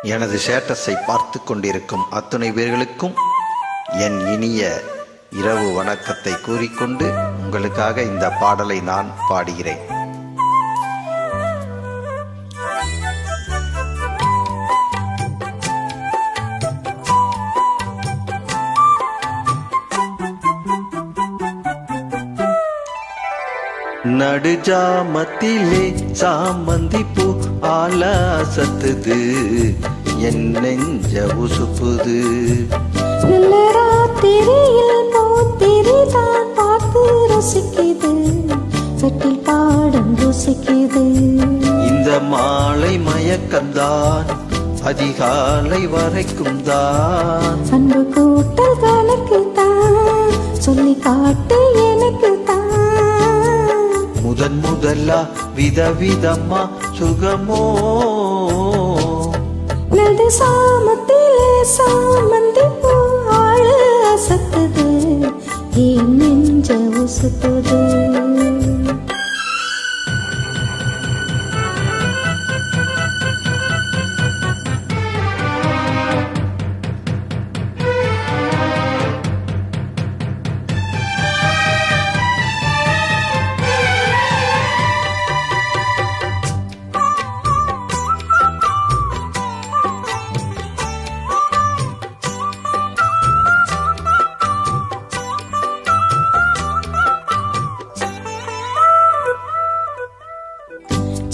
எனது ஸ்டேட்டஸை பார்த்து கொண்டிருக்கும் அத்துணை பேர்களுக்கும் என் இனிய இரவு வணக்கத்தை கூறிக்கொண்டு உங்களுக்காக இந்த பாடலை நான் பாடுகிறேன். நடுஜாமத்திலே சாமந்தி பூ ஆலாசத்துது, என் நெஞ்ச உசுப்புது. நல்ல ராத்திரியில் போத்திரிதான் பார்த்து ரசிக்குது, கட்டில் பாடம் ருசிக்குது. இந்த மாலை மயக்கம்தான் அதிகாலை வரைக்கும் தான், அன்பு கூட்டல் கணக்கு தான், சொல்லி காட்டு எனக்கு தான். முதல்லா விதவிதமா சுகமோ, நடு சாமத்திலே சாமந்தி பூ ஆள அசத்துது, என் நெஞ்ச உசுப்புது.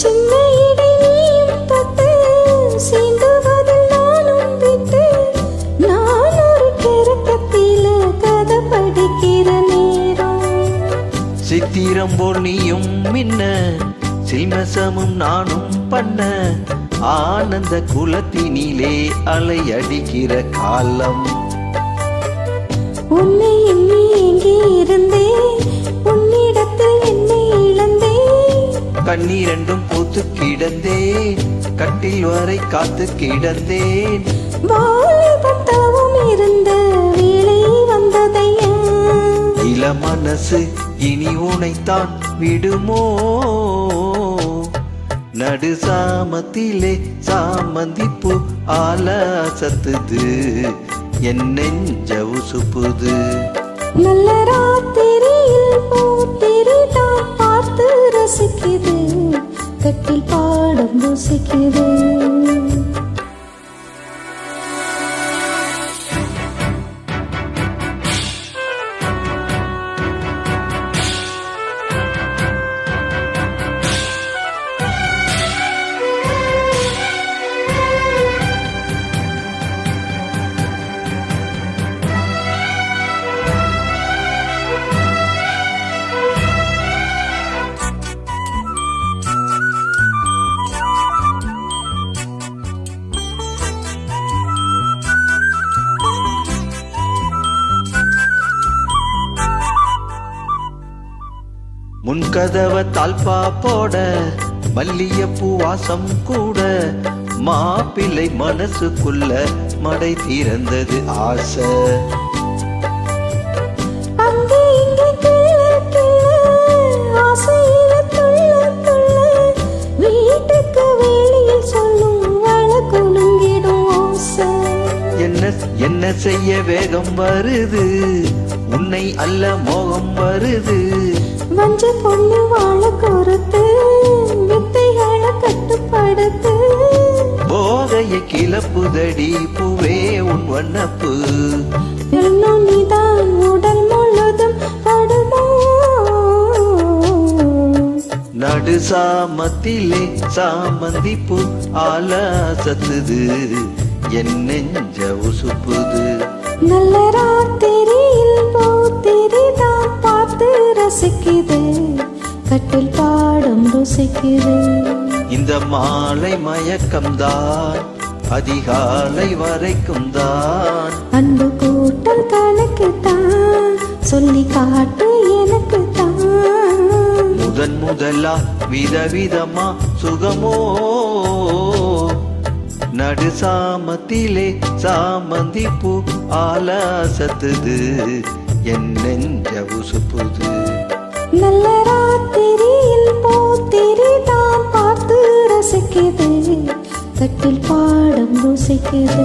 சின்ன இடையும் தொட்டு சீண்டுவதில் நானும் விட்டு, நான் ஒரு கிறக்கத்தில கதை படிக்கிற நேரம். சித்திரம் போல் நீயும் மின்ன, சில்மசமும் நானும் பண்ண, ஆனந்த குலத்தினிலே அலை அடிக்கிற காலம். உன்னை எண்ணி எங்கே இருந்தேன், உன்னிடத்தில் என்னை இழந்தேன். கண்ணீரண்டும் பூத்து கிடந்தேன், கட்டில் வரை காத்து கிடந்தேன். வாலிபம் தவம் இருந்த வேளை வந்ததையா, இள மனசு இனி உனைத்தான் விடுமோ. நடு சாமத்திலே சாமந்தி பூ ஆலாசத்துது, என் நெஞ்ச உசுப்புது. நல்ல ராத்திரியில் போத்திரிதான் பார்த்து ரசிக்குது, கட்டில் பாடம் ருசிக்குது. முன்கதவ தாழ்பா போட மல்லியப்பூ வாசம் கூட, மாப்பிள்ளை மனசுக்குள்ள மடை திறந்தது ஆசை. அங்கே இங்கே கிள்ள கிள்ள ஆசையில துள்ள துள்ள, வீட்டுக்கு வெளியில் சொல்லும் வள குலுங்கிடும் ஓசை. என்ன செய்ய வேகம் வருது, உன்னை அல்ல மோகம் வருது. வஞ்ச பொண்ணு வாழ கொடுத்து, வித்தைகளை கட்டுப்படுத்து. போதைய கிளப்புதடி பூவே உன் வண்ணப்பு, பெண்ணும் நீதான் உடல் முழுதும் படுமோ. நடு சாமத்திலே சாமந்தி பூ ஆலாசத்துது, என் நெஞ்ச உசுப்புது. நல்ல ராத்திரியில் போத்திரிதான் பார்த்து ரசிக்குது, கட்டில் பாடம் ருசிக்குது. இந்த மாலை மயக்கம்தான் அதிகாலை வரைக்கும் தான், அன்பு கூட்டல் கணக்கு தான், சொல்லி காட்டு எனக்கு தான். முதலா விதவிதமா சுகமோ, நடு சாமத்திலே சாமந்தி பூ ஆலாசத்துது, என் நெஞ்ச உசுப்புது. நல்ல ராத்திரியில் போத்திரிதான் பார்த்து ரசிக்குது, தட்டில் பாடம் ருசிக்குது.